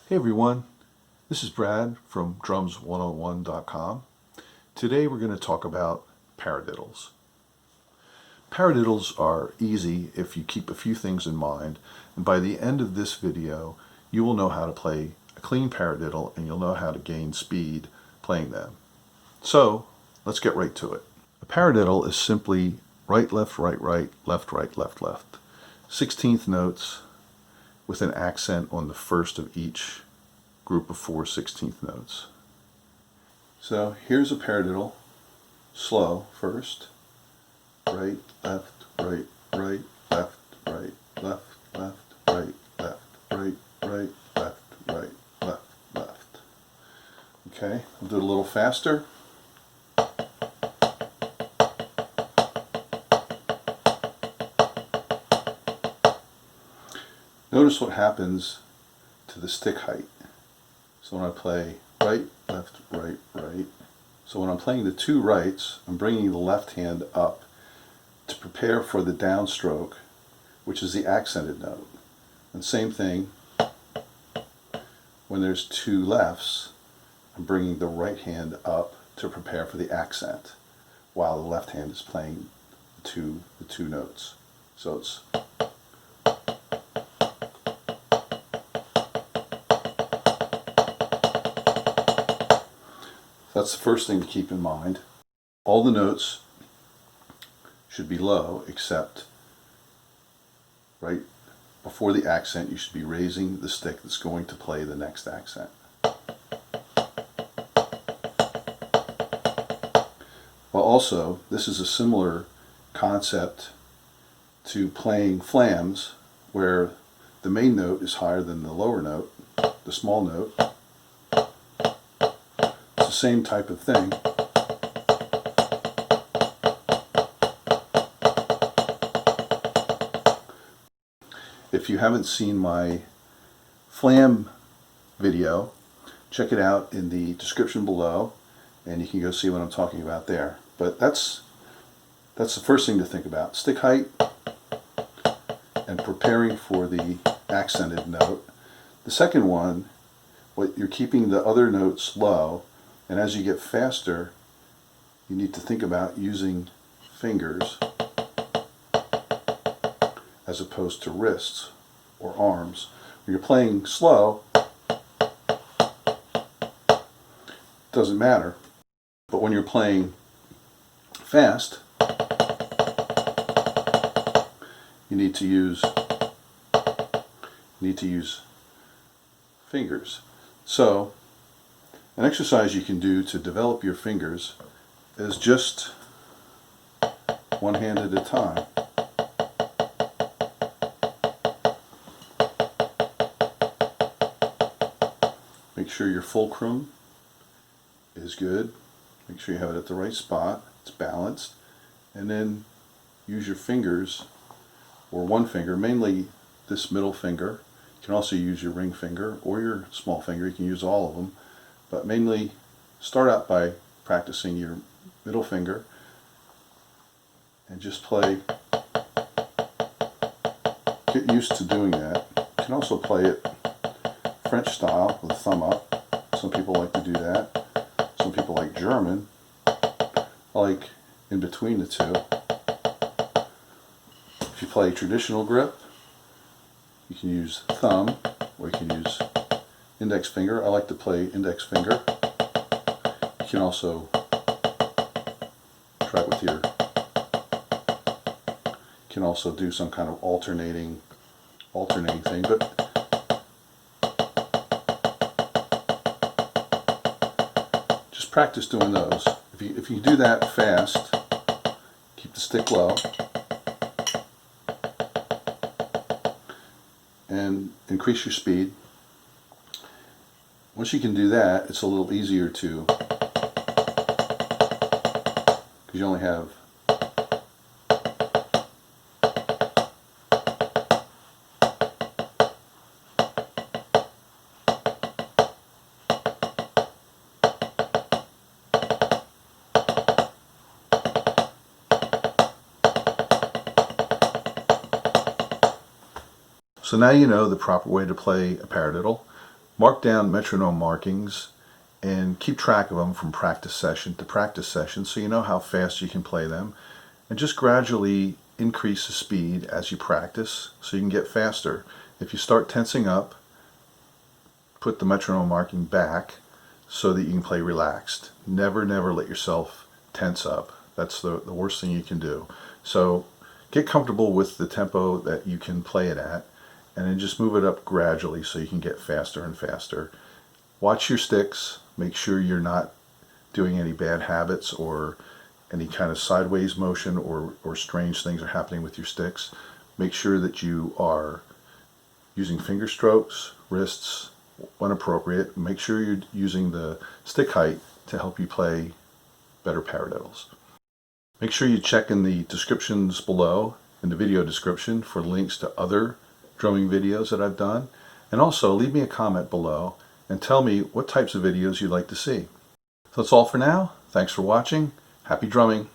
Hey everyone, this is Brad from drums101.com. Today we're going to talk about paradiddles. Paradiddles are easy if you keep a few things in mind, and by the end of this video you will know how to play a clean paradiddle and you'll know how to gain speed playing them. So let's get right to it. A paradiddle is simply right, left, right, left, left. 16th notes with an accent on the first of each group of 4 16th notes. So here's a paradiddle, slow first, right, left, right, left, right, left, right, left, right, left. Okay, I'll do it a little faster. Notice what happens to the stick height. So when I play right, left, right. So when I'm playing the two rights, I'm bringing the left hand up to prepare for the downstroke, which is the accented note. And same thing, when there's two lefts, I'm bringing the right hand up to prepare for the accent, while the left hand is playing the two notes. So it's that's the first thing to keep in mind. All the notes should be low except right before the accent you should be raising the stick that's going to play the next accent. Well, also, this is a similar concept to playing flams where the main note is higher than the lower note, the small note. Same type of thing. If you haven't seen my flam video, check it out in the description below and you can go see what I'm talking about there. But that's the first thing to think about. Stick height and preparing for the accented note. The second one, you're keeping the other notes low. And as you get faster, you need to think about using fingers as opposed to wrists or arms. When you're playing slow, it doesn't matter. But when you're playing fast, you need to use fingers. So an exercise you can do to develop your fingers is just one hand at a time. Make sure your fulcrum is good. Make sure you have it at the right spot. It's balanced. And then use your fingers, or one finger, mainly this middle finger. You can also use your ring finger or your small finger. You can use all of them. But mainly start out by practicing your middle finger and just play. Get used to doing that. You can also play it French style with a thumb up. Some people like to do that. Some people like German. I like in between the two. If you play traditional grip, you can use thumb or you can use index finger. I like to play index finger. You can also try it with your, you can also do some kind of alternating thing, but just practice doing those. If you do that fast, keep the stick low and increase your speed. Once you can do that, it's a little easier to, because you only have So now you know the proper way to play a paradiddle. Mark down metronome markings and keep track of them from practice session to practice session so you know how fast you can play them, and just gradually increase the speed as you practice so you can get faster. If you start tensing up, put the metronome marking back so that you can play relaxed. Never let yourself tense up. That's the worst thing you can do. So get comfortable with the tempo that you can play it at, and then just move it up gradually so you can get faster and faster. Watch your sticks. Make sure you're not doing any bad habits or any kind of sideways motion or strange things are happening with your sticks. Make sure that you are using finger strokes, wrists when appropriate. Make sure you're using the stick height to help you play better paradiddles. Make sure you check in the descriptions below, in the video description, for links to other drumming videos that I've done. And also leave me a comment below and tell me what types of videos you'd like to see. So that's all for now. Thanks for watching. Happy drumming.